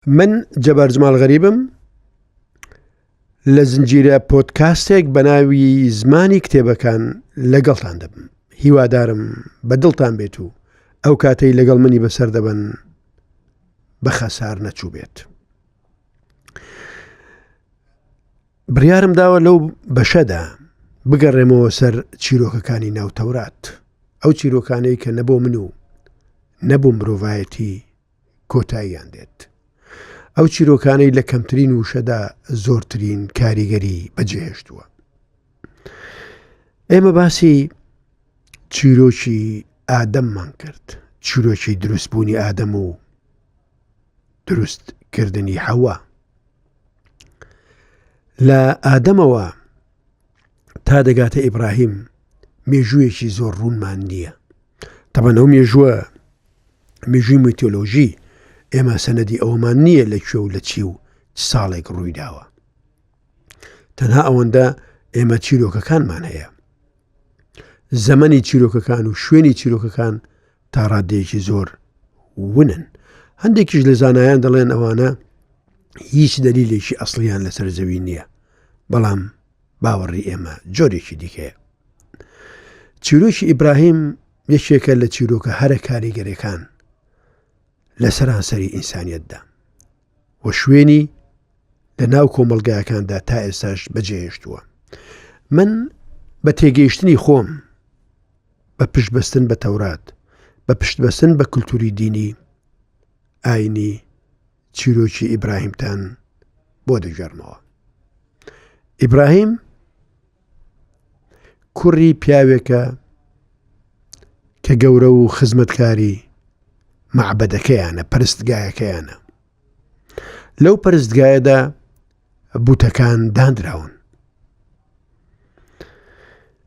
من جەبار جمال غەریبم لە زنجیرە پۆدکاستێک بەناوی زمانی کتێبەکان لەگەڵتان دەبم. هیوادارم بەدڵتان بێت و ئەو کاتەی لەگەڵ منی بەسەر دەبن بە خەسار نەچوو بێت. بڕیارم داوە لەو بەشەدا بگەڕێمەوە سەر چیرۆکەکانی ناو تەورات، ئەو چیرۆکانەی کە نەبۆ من و نەبوو مرۆڤایەتی کۆتاییان دێت، ئەو چیرۆکانەی لە کەمترین وشەدا زۆرترین کاریگەری بەجێهێشتووە. ئێمە باسی چیرۆکی ئادەممان کرد، چیرۆکی دروستبوونی ئادەم و دروستکردنی حەوا. لە ئادەمەوە تا دەگاتە ئیبراهیم مێژوویەکی زۆر ڕوونمان نییە. تەبەن ئەو مێژووی میتۆلۆژی ئێمە سەنەدی ئەوەمان نییە لەکوێ و لە چی و ساڵێک ڕووی داوە. تەنها ئەوەندە ئێمە چیرۆکەکانمان هەیە. زەمەنی چیرۆکەکان و شوێنی چیرۆکەکان تا ڕادەیەکی زۆر ونن. هەندێکیش لە زانایان دەڵێن ئەوانە هیچ دەلیلێکی ئەسڵیان لەسەر زەوی نییە، بەڵام باوەڕی ئێمە جۆرێکی دیکەیە. چیرۆکی ئیبراهیم یەکێکە لە چیرۆکە هەرە کاریگەرەکان لە سەرانسەری ئینسانیەتدا و شوێنی لە ناو کۆمەڵگایەکاندا تا ئێستاش بەجێهێشتووە. من بە تێگەیشتنی خۆم بە پشتبەستن بە تەورات، بە پشتبەستن بە کولتوری دینی ئاینی چیرۆکی ئیبراهیمتان بۆ دەگەڕمەوە. ئیبراهیم کوڕی پیاوێکە کە گەورە و خزمەتکاری مەعبەدەکەیانە، پەرستگایەکەیانە. لەو پەرستگایەدا بوتەکان دانراون.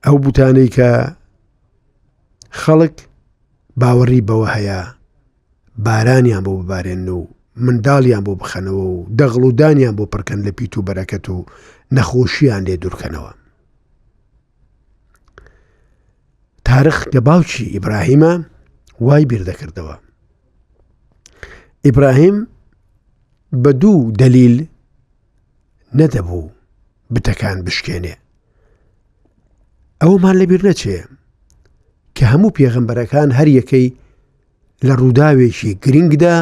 ئەو بوتانەی کە خەڵک باوەڕی بەوە هەیە بارانیان بۆ ببارێن و منداڵیان بۆ بخەنەوە و دەغڵودانیان بۆ پڕکەن لە پیت و بەرەکەت و نەخۆشییان لێ دوورکەنەوە. تارخ کە باوکی ئیبراهیمە وای بیردەکردەوە. ئیبراهیم بە دوو دەلیل نەدەبوو بتەکان بشکێنێ. ئەومان لەبیر نەچێ کە هەموو پێغەمبەرەکان هەر یەکەی لە ڕووداوێکی گرنگدا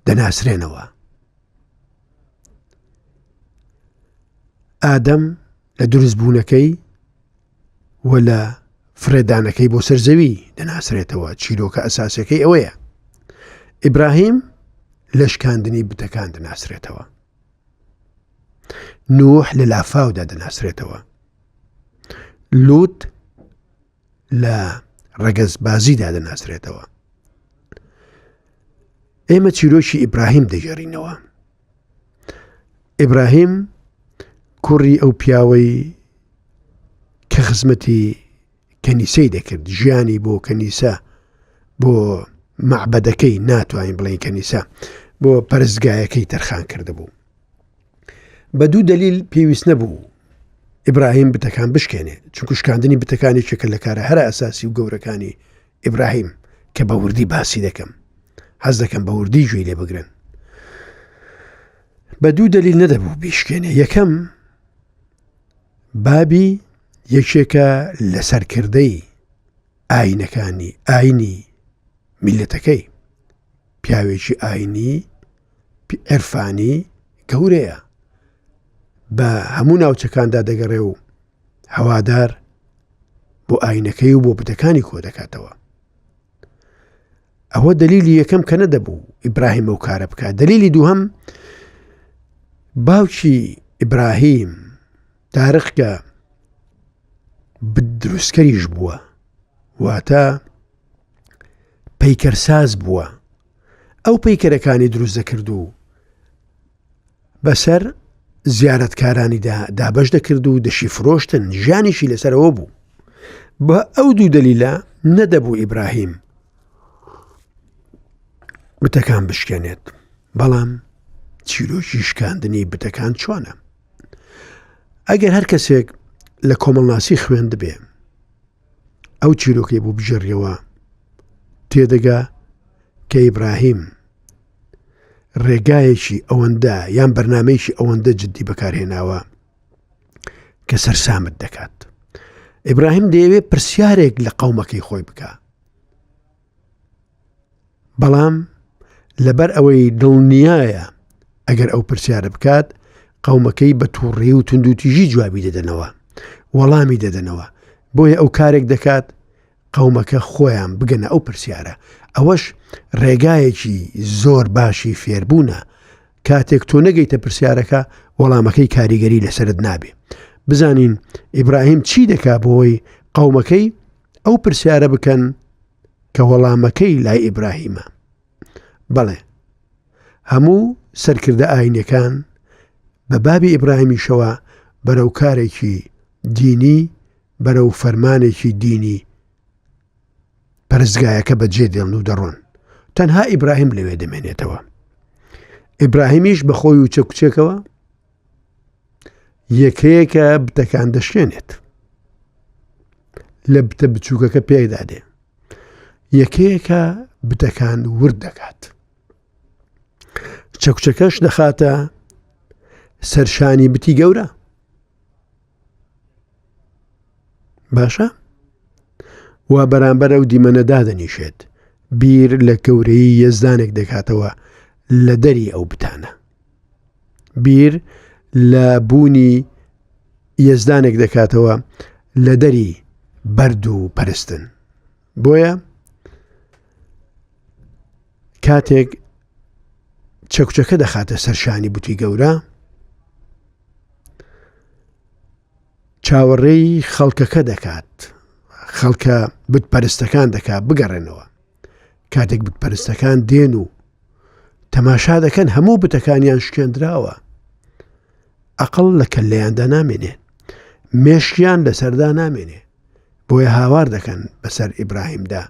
دەناسرێنەوە. ئادەم لە دروستبوونەکەی و لە فرێدانەکەی بۆ سەرزەوی دەناسرێتەوە. چیرۆکە ئەساسەکەی ئەوەیە. ئیبراهیم لە شکاندنی بتەکان دەناسرێتەوە. نوح لە لافاودا دەناسرێتەوە. لوت لە ڕەگەزبازیدا دەناسرێتەوە. ئێمە چیرۆکی ئیبراهیم دەگەڕینەوە. ئیبراهیم کوڕی ئەو پیاوەی کە خزمەتی کەنیسەی دەکرد، ژیانی بۆ کەنیسە، بۆ مەعبەدەکەی، ناتوانین بڵێن کەنیسە، بۆ پەرستگایەکەی تەرخان کردبوو. بە دوو دەلیل پێویست نەبوو ئیبراهیم بتەکان بشکێنێ، چونکە شکاندنی بتەکانێکێکە لە کارە هەرە ئەساسی و گەورەکانی ئیبراهیم کە بە وردی باسی دەکەم، حەز دەکەم بە وردی گوێی لێ بگرن. بە دوو دەلیل نەدەبوو بیشکێنێ. یەکەم بابی یەکێکە لە سەرکردەی ئاینەکانی، ئاینی میلەتەکەی. پیاوێکی ئاینی عێرفانی گەورەیە، بە هەموو ناوچەکاندا دەگەڕێ و هەوادار بۆ ئاینەکەی و بۆ بتەکانی کۆ دەکاتەوە. ئەوە دلیلی یەکەم کە نەدەبوو ئیبراهیم ئەو کارە بکات. دلیلی دووهەم باوکی ئیبراهیم تارخ کە دروستکەریش بووە، واتە پەیکەرساز بووە. ئەو پەیکەرەکانی دروست دەکرد و بەسەر زیارەتکارانی دابەش دەکرد و دەشی فرۆشتن، ژیانیشی لەسەرەوە بوو. بە ئەو دوو دەلیلە نەدەبوو ئیبراهیم بتەکان بشکێنێت. بەڵام چیرۆکی شکاندنی بتەکان چۆنە؟ ئەگەر هەر کەسێک لە کۆمەڵناسی خوێند بێ ئەو چیرۆکەی بۆ بژێڕیەوە، تێدەگا کە ئیبراهیم ڕێگایەکی ئەوەندە یان بەرنامەیەکی ئەوەندە جددی بەکارهێناوە کە سەرسامت دەکات. ئیبراهیم دەیەوێت پرسیارێک لە قەومەکەی خۆی بکە، بەڵام لەبەر ئەوەی دڵنیایە ئەگەر ئەو پرسیارە بکات قەومەکەی بە تووڕێ و توندوتیژی جوابی دەدەنەوە، وەڵامی دەدەنەوە. بۆیە ئەو کارێک دەکات قەومەکە خۆیان بگەنە ئەو پرسیارە. ئەوەش ڕێگایەکی زۆر باشی فێربوونە. کاتێک تۆ نەگەیتە پرسیارەکە وەڵامەکەی کاریگەری لەسرت نابێ. بزانین ئیبراهیم چی دەکا بۆی قەومەکەی ئەو پرسیارە بکەن کە وەڵامەکەی لای ئیبراهیمە. بەڵێ هەموو سەرکردە ئاینەکان بە بابی ئیبراهیمیشەوە بەرەو کارێکی دینی، بەرەو فەرمانێکی دینی پەرستگایەکە بەجێ دێڵن و دەڕۆن. تەنها ئیبراهیم لەوێ دەمێنێتەوە. ئیبراهیمیش بە خۆی و چەکوچێکەوە یەکەیەکە بتەکان دەشێنێت، لە بتە بچووکەکە پێدادێ، یەکەیەکە بتەکان ورد دەکات، چەکوچەکەش دەخاتە سەرشانی بتی گەورە. باشە؟ وا بەرامبەر ئەو دیمەنەدا دەنیشێت، بیر لە گەورەی یەزدانێک دەکاتەوە لە دەری ئەو بتانە. بیر لە بوونی یەزدانێک دەکاتەوە لە دەری بەرد و پەرستن. بۆیە کاتێک چەکوچەکە دەخاتە سەرشانی بوتی گەورە، چاوەڕێی خەڵکەکە دەکات، خەڵکە بتپەرستەکان دەکات بگەڕێنەوە. کاتێک بتپەرستەکان دێن و تەماشا دەکەن هەموو بتەکانیان شکێنراوە، ئەقڵ لە کەلەیاندا نامێنێ، مێشکیان لەسەردا نامێنێ. بۆیە هاوار دەکەن بەسەر ئیبراهیمدا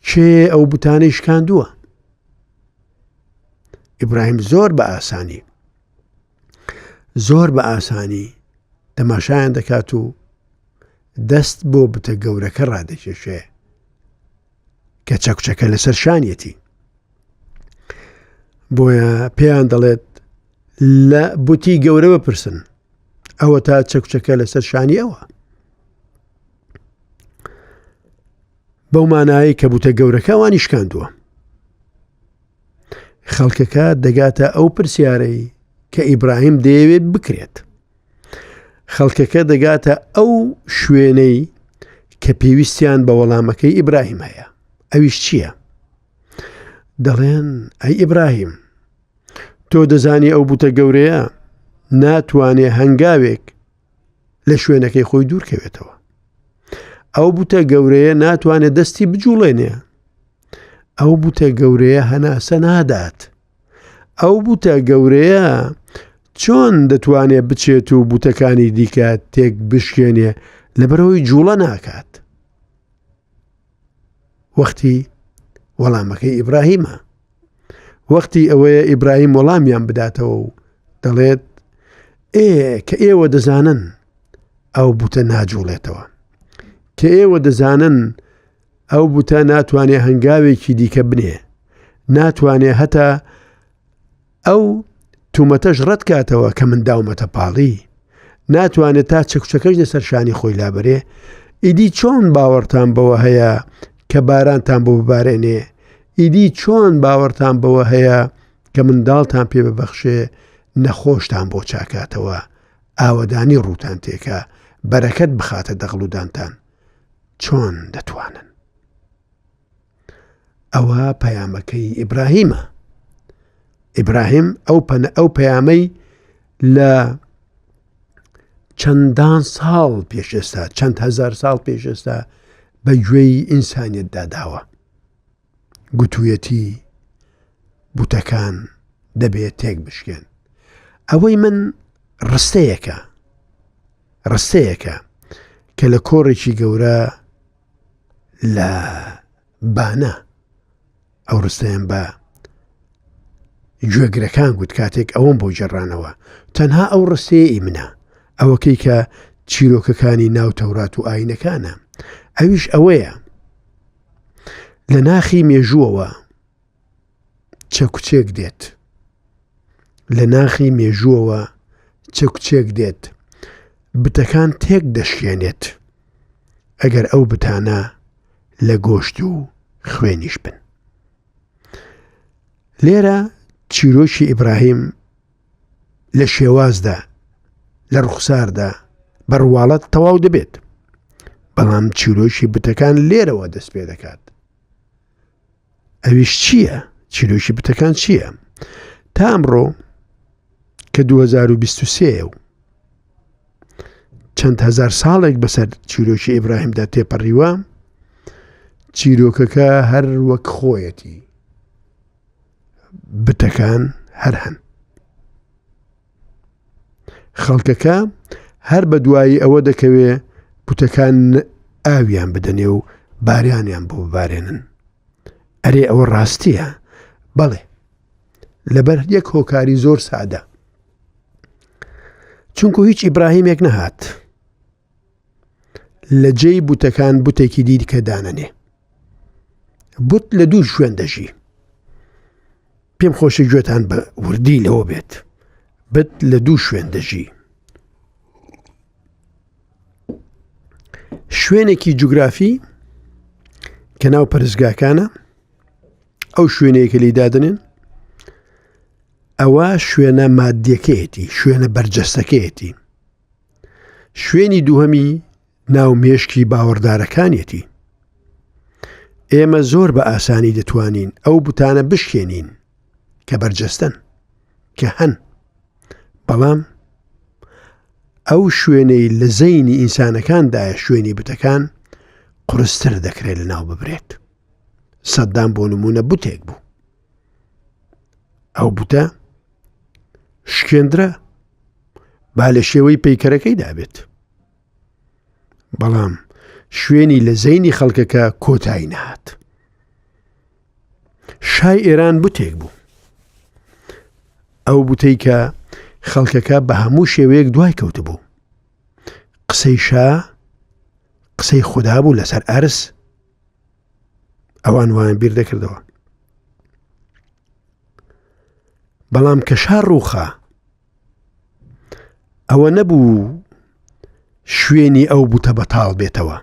کێ ئەو بتانەی شکاندووە. ئیبراهیم زۆر بە ئاسانی تەماشایان دەکات و دەست بۆ بتە گەورەکە ڕادەکێشێ کە چەکوچەکە لەسەر شانیەتی. بۆیە پێیان دەڵێت لە بوتی گەورە بپرسن، ئەوە تا چەکوچەکە لەسەر شانی ئەوە. بەو مانایی کە بوتە گەورەکە وانی شکاندووە. خەڵکەکە دەگاتە ئەو پرسیارەی کە ئیبراهیم دەیەوێت بکرێت. خەڵکەکە دەگاتە ئەو شوێنەی کە پێویستیان بە وەڵامەکەی ئیبراهیم هەیە. ئەویش چییە؟ دەڵێن ئەی ئیبراهیم، تۆ دەزانی ئەو بوتە گەورەیە ناتوانێ هەنگاوێک لە شوێنەکەی خۆی دوورکەوێتەوە. ئەو بوتە گەورەیە ناتوانێت دەستی بجوڵێنێ. ئەو بوتە گەورەیە هەناسە نادات. ئەو بوتە گەورەیە چۆن دەتوانێت بچێت و بوتەکانی دیکە تێک بشکێنێ لەبەرەوەی جوڵە ناکات. وەختی وەڵامەکەی ئیبراهیمە. وەختی ئەوەیە ئیبراهیم وەڵامیان بداتەوە و دەڵێت کە ئێوە دەزانن ئەو بوتە ناجوڵێتەوە، کە ئێوە دەزانن ئەو بوتە ناتوانێ هەنگاوێکی دیکە بنێ، ناتوانێ هەتا ئەو تومەتەش ڕەت کاتەوە کە من داومەتە پاڵی، ناتوانێت تا چەکوچەکەش لەسەر شانی خۆی لابەرێ. ئیدی چۆن باوەڕتان بەوە هەیە کە بارانتان بۆ ببارێنێ؟ ئیدی چۆن باوەڕتان بەوە هەیە کە منداڵتان پێ ببەخشێ نەخۆشتان بۆ چاکاتەوە، ئاوەدانی ڕووتان تێکە، بەرەکەت بخاتە دەغڵودانتان؟ چۆن دەتوانن؟ ئەوە پەیامەکەی ئیبراهیمە. ئیبراهیم ئەو پەیامەی لە چەندان ساڵ پێشێستا، چەند هەزار ساڵ پێشێستا بە گوێی ئینسانیەتدا داوە. گوتوویەتی بوتەکان دەبێت تێک بشکێن. ئەوەی من ڕستەیەکە کە لە کۆڕێکی گەورە لە بانە ئەو ڕستەیان بە گوێگرەکان گوت کاتێک ئەوەم بۆ جێڕانەوە. تەنها ئەو ڕستەیەی منە، ئەوەکەی کە چیرۆکەکانی ناو تەورات و ئاینەکانە. ئەویش ئەوەیە لە ناخی مێژووەوە چەکوچێک دێت لە ناخی مێژووەوە چێک دێت، بتەکان تێک دەشێنێت ئەگەر ئەو بتانە لە گۆشت و خوێنیش بن. لێرە چیرۆکی ئیبراهیم لە شێوازدا لە ڕوخساردا بەڕواڵەت تەواو دەبێت، بەڵام چیرۆکی بتەکان لێرەوە دەست پێ دەکات. ئەویش چییە؟ چیرۆکی بتەکان چییە؟ تا ئەمڕۆ کە 2023 و چەند هەزار ساڵێک بەسەر چیرۆکی ئیبراهیمدا تێپەڕیوە، چیرۆکەکە هەر وەک خۆیەتی، بتەکان هەر هەن. خەڵکەکە هەر بە دوایی ئەوە دەکەوێ بوتەکان ئاویان بدەنێ و باریانیان بۆ ببارێنن. ئەرێ ئەوە ڕاستیە؟ بەڵێ، لەبەر یەک هۆکاری زۆر سادە. چونکو هیچ ئیبراهیمێک نەهات لە جێی بوتەکان بوتێکی دی کە دانەنێ. بوت لە دوو شوێن دەژی. پێم خۆشە گوێتان بە وردی لەوە بێت. بت لە دوو شوێن دەژی. شوێنێکی جوگرافی کە ناو پەرستگاکانە، ئەو شوێنەیە کە لی دادنێن، ئەوە شوێنە مادیەکەیەتی، شوێنە بەرجەستەکەیەتی. شوێنی دووهەمی ناو مێشکی باوەڕدارەکانیەتی. ئێمە زۆر بە ئاسانی دەتوانین ئەو بوتانە بشکێنین کە بەرجەستن، کە هەن، بەڵام ئەو شوێنەی لە زەینی ئینسانەکاندایە شوێنی بتەکان قورستر دەکرێت لە ناو ببرێت. سەددام بۆ نمونە بوتێک بوو. ئەو بوتە شکێندرە با لە شێوەی پەیکەرەکەی دابێت، بەڵام شوێنی لە زەینی خەڵکەکە کۆتایی نەهات. شای ئێران بوتێک بوو. ئەو بوتەی کە خەڵکەکە بە هەموو شێوەیەک دوای کەوت بوو. قسەی شا قسەی خوددا بوو لەسەر ئەرس. ئەوان وایان بیر دەکردەوە. بەڵام کە شا ڕووخا، ئەوە نەبوو شوێنی ئەو بوتە بەتاڵ بێتەوە.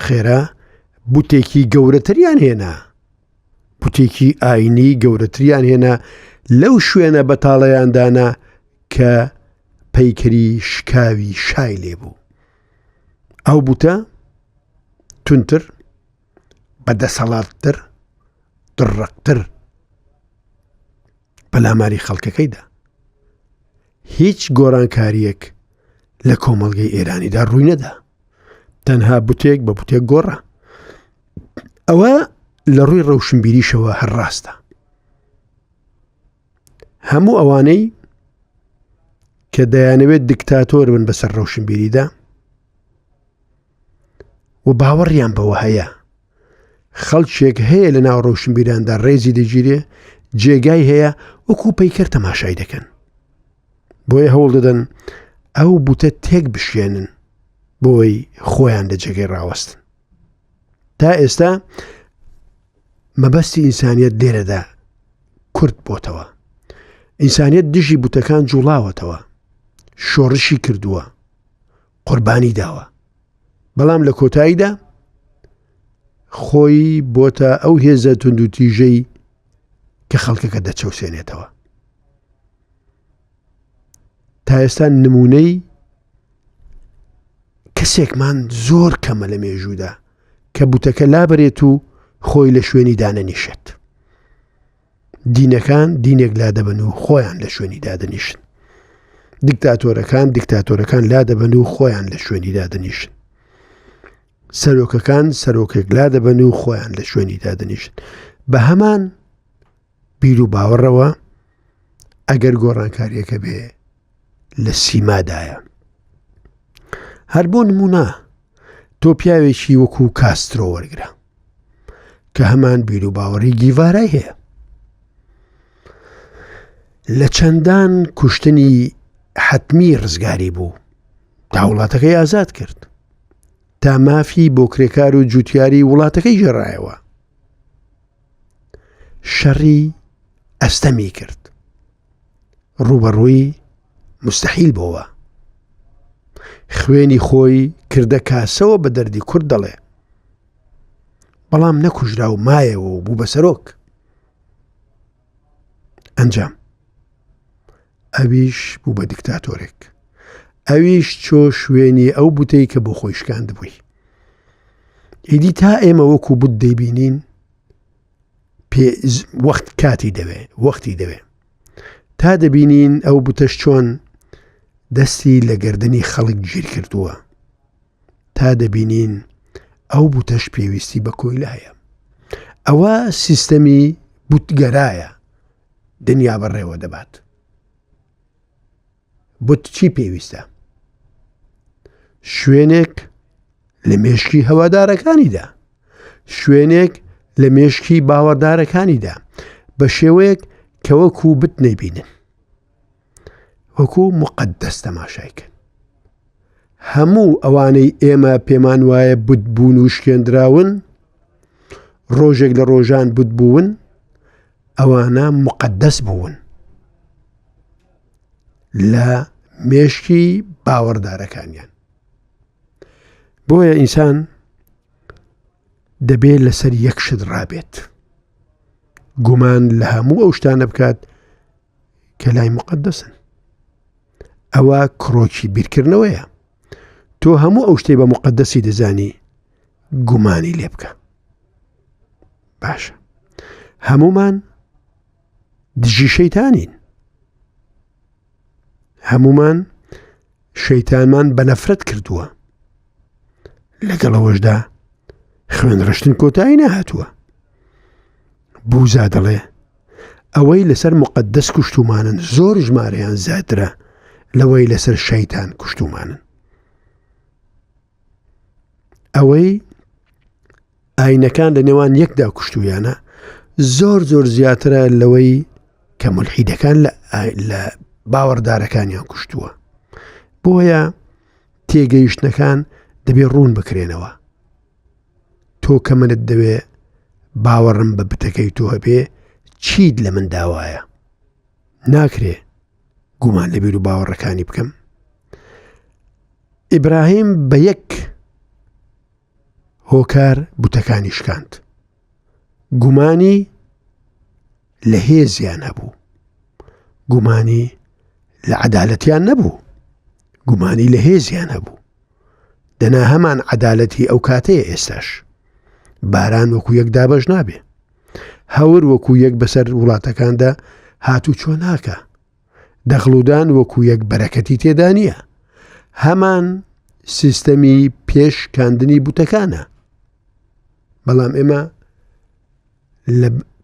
خێرا بوتێکی گەورەتریان هێنا، بوتێکی ئاینی گەورەتریان هێنا لەو شوێنە بەتاڵەیاندانا کە پەیکەری شکاوی شای لێبوو. ئەو بوتە تونتر، بەدەسەڵاتتر، دڕەقتر بەلاماری خەڵکەکەیدا. هیچ گۆڕانکاریەک لە کۆمەڵگەی ئێرانیدا ڕووی نەدا. تەنها بوتێک بە بوتێک گۆڕا. ئەوە لە ڕووی ڕەوشنبیریشەوە هەر ڕاستە. هەموو ئەوانەی کە دەیانەوێت دیکتاتۆر بن بەسەر ڕەوشنبیریدا و باوەڕیان بەوە هەیە خەڵکێک هەیە لە ناو ڕەوشنبیراندا ڕێزی دەگیرێ، جێگای هەیە وەکو پەیکەر تەماشای دەکەن. بۆیە هەوڵ دەدەن ئەو بوتە تێک بشێنن بۆی خۆیان لە جێگەی ڕاوەستن. تا ئێستا مەبەستی ئینسانیەت لێرەدا کورت بۆتەوە. ئینسانیەت دژی بوتەکان جوڵاوەتەوە، شۆڕشی کردووە، قوربانی داوە. بەڵام لە کۆتاییدا خۆی بۆتە ئەو هێزە تونند و تیژەی کە خەڵکەکە دەچەوسێنێتەوە. تا ئێستا نمونەی کەسێکمان زۆر کەمە لە مێژوودا کە بوتەکە لابرێت و خۆی لە شوێنی دانەنیشێت. دینەکان دینێک لادەبن و خۆیان لە شوێنی دادەنیشن. دیکتاتۆرەکان لادەبن و خۆیان لە شوێنی دادەنیشن. سەرۆکەکان سەرۆکێک لادەبن و خۆیان لە شوێنی دادەنیشن. بە هەمان بیر و باوەڕەوە ئەگەر گۆڕانکاریەکە بێ لە سیمادایە. هەر بۆ نمونە تۆ پیاوێکی وەکو کاسترۆ وەرگرە کە هەمان بیر و باوەڕی گیڤارای هەیە. لە چەندان کوشتنی حتمی ڕزگاری بوو، تا وڵاتەکەی ئازاد کرد، تا مافی بۆ کرێکار و جوتیاری وڵاتەکەی ژێڕایەوە. شەڕی ئەستەمی کرد، ڕوبەڕووی مستحیل بۆەوە. خوێنی خۆی کردە کاسەوە بە دەردی کورد دەڵێ، بەڵام نەکوژرا و مایەوە و بوو بە سەرۆک. ئەنجام ئەویش بوو بە دیکتاتۆرێک، ئەویش چۆ شوێنی ئەو بوتەی کە بۆ خۆی شکاند بووی. ئیدی تا ئێمە وەکو بوت دەیبینین وەخت کاتی دەوێ، وەختی دەوێ تا دەبینین ئەو بوتەش چۆن دەستی لە گردنی خەڵک گیر کردووە، تا دەبینین ئەو بوتەش پێویستی بە کۆیلایە. ئەوە سیستەمی بوتگەرایە، دنیا بەڕێوە دەبات. بوت چی پێویستە؟ شوێنێک لە مێشکی هەوادارەکانیدا، شوێنێک لە مێشکی باوەڕدارەکانیدا بە شێوەیەک کە وەکو بت نەیبینن، وەکو مقەدەس تەماشایکن. هەموو ئەوانەی ئێمە پێمان وایە بت بوون و شکێنراون، ڕۆژێک لە ڕۆژان بت بوون، ئەوانە مقەدەس بوون لە مێشکی باوەڕدارەکانیان. بۆیە ئینسان دەبێت لەسەر یەک شت ڕابێت، گومان لە هەموو ئەو شتانە بکات کە لای مقەدەسن. ئەوە کڕۆکی بیرکردنەوەیە. تۆ هەموو ئەو شتەی بە مقەدەسی دەزانی گومانی لێ بکە. باشە، هەمومان دژی شەیتانین، هەمومان شەیتانمان بە نەفرەت کردووە، لەگەڵەوەشدا خوێن ڕشتن کۆتایی نەهاتووە. بوزا دەڵێ ئەوەی لەسەر مقەدەس کوشتومانن زۆر ژمارەیان زیاترە لەوەی لەسەر شەیتان کوشتومانن. ئەوەی ئاینەکان لە نێوان یەکدا کوشتویانە زۆر زۆر زیاترە لەوەی کە مولحیدەکان لە باوەڕدارەکانیان کوشتووە. بۆیە تێگەیشتنەکان دەبێ ڕوون بکرێنەوە. تۆ کە منت دەوێ باوەڕم بە بتەکەی تۆ هەبێ چیت لە من داوایە؟ ناکرێ گومان لە بیر و باوەڕەکانی بکەم. ئیبراهیم بە یەک هۆکار بوتەکانی شکاند. گومانی لە هێزیان هەبوو، گومانی لە عەدالەتیان نەبوو، گومانی لە هێزیان هەبوو. دەنا هەمان عەدالەتی ئەو کاتەیە ئێستاش. باران وەکو یەک دابەش نابێ، هەور وەکو یەک بەسەر وڵاتەکاندا هاتوو چۆ ناکە، دەخڵودان وەکو یەک بەرەکەتی تێدا نییە. هەمان سیستەمی پێش کاندنی بوتەکانە.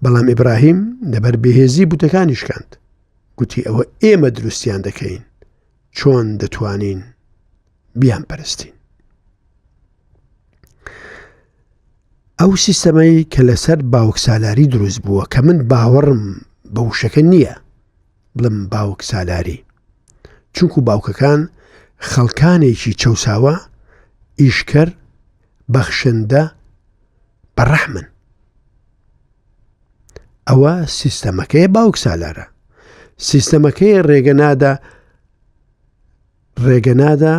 بەڵام ئیبراهیم لەبەر بەهێزی بوتەکانی شکاند. گوتی ئەوە ئێمە دروستیان دەکەین، چۆن دەتوانین بیان پەرستین. ئەو سیستەمەی کە لەسەر باوک سالاری دروست بووە کە من باوەڕم بە وشەکە نییە بڵم باوک سالاری، چونکو باوکەکان خەڵکانێکی چەوساوە، ئیشکەر، بەخشندە، بەڕەحمن. ئەوە سیستەمەکەی باوک سالارە. سیستەمەکەی ڕێگەنادا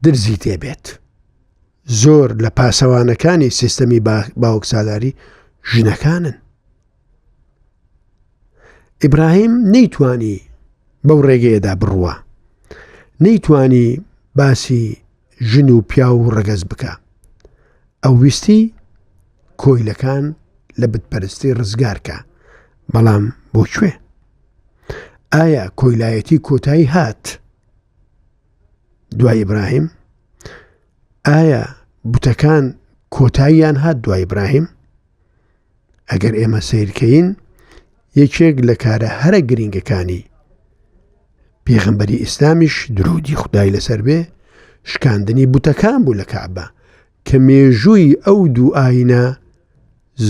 درزی تێبێت. زۆر لە پاسەوانەکانی سیستەمی باوک سالاری ژنەکانن. ئیبراهیم نەیتوانی بەو ڕێگەیەدا بڕوە، نەیتوانی باسی ژن و پیا و ڕەگەز بکە. ئەو ویستی کۆیلەکان لە بتپەرستی ڕزگارکە. بەڵام بۆ کوێ؟ ئایا کۆیلایەتی کۆتایی هات دوای ئیبراهیم؟ ئایا بوتەکان کۆتاییان هات دوای ئیبراهیم؟ ئەگەر ئێمە سیرکەین، یەکێک لە کارە هەرە گرنگەکانی پێغەمبەری ئیسلامیش درودی خودای لەسەر بێ شکاندنی بوتەکان بوو لە کەعبە کە مێژووی ئەو دوو ئاینە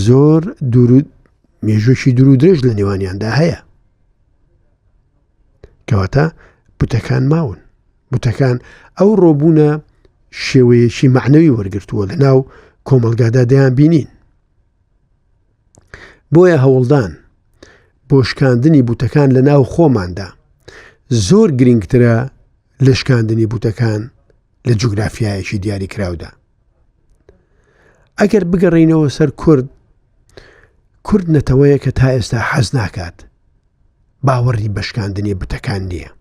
زۆر مێژووی دوور و درێژ لە نێوانیاندا هەیە. کەواتە بوتەکان ماون. بوتەکان ئەو ڕۆبوونە شێوەیەکی معنەوی وەرگرتووە لە ناو کۆمەلگادا دەیان بینین. بۆیە هەوڵدان بۆ شکاندنی بوتەکان لە ناو خۆماندا زۆر گرنگترە لە شکاندنی بوتەکان لە جوگرافیایەکی دیاری کراودا. ئەگەر بگەڕینەوە سەر کورد نەتەوەیە کە تا ئێستا حەز ناکات باوەڕی بە شکاندنی بوتەکان نییە.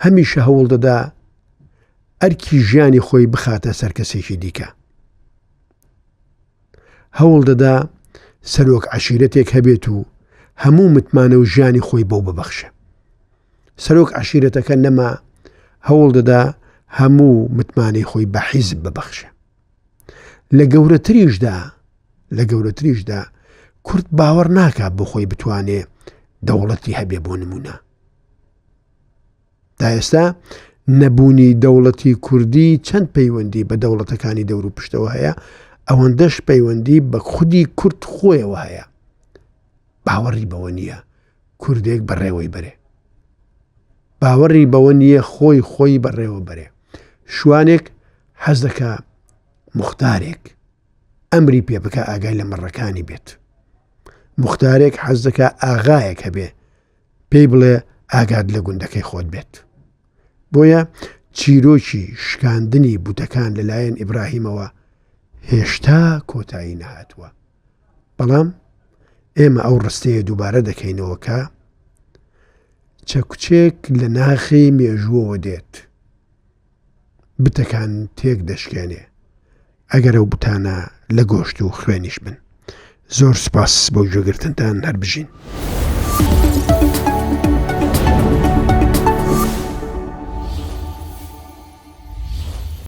هەمیشە هەوڵ دەدا ئەرکی ژیانی خۆی بخاتە سەر کەسێکی دیکە. هەوڵ دەدا سەرۆک عەشیرەتێک هەبێت و هەموو متمانە و ژیانی خۆی بەو ببەخشە. سەرۆک عەشیرەتەکە نەما هەوڵ دەدا هەموو متمانەی خۆی بە حیزب ببەخشە. لە گەورەتریشدا کورد باوەڕ ناکات بۆ خۆی بتوانێ دەوڵەتی هەبێ بۆ نمونە. تا ئێستا نەبوونی دەوڵەتی کوردی چەند پەیوەندی بە دەوڵەتەکانی دەور و پشتەوە هەیە، ئەوەندەش پەیوەندی بە خودی کورد خۆیەوە هەیە. باوەڕی بەوە نییە کوردێک بەڕێوەی بەرێ. باوەڕی بەوە نییە خۆی بەڕێوە بەرێ. شوانێک حەز دەکا موختارێک ئەمری پێ بکە ئاگای لە مەڕەکانی بێت. موختارێک حەز دەکا ئاغایەک هەبێ پێی بڵێ ئاگاد لە گوندەکەی خۆت بێت. بۆیە چیرۆکی شکاندنی بوتەکان لەلایەن ئیبراهیمەوە هێشتا کۆتایی نەهاتووە. بەڵام ئێمە ئەو ڕستەیە دووبارە دەکەینەوە کە چەکوچێک لە ناخی مێژووەوە دێت، بتەکان تێک دەشکێنێ ئەگەر ئەو بتانە لە گۆشت و خوێنیش بن. زۆر سوپاس بۆ گوێگرتنتان هەر بژین.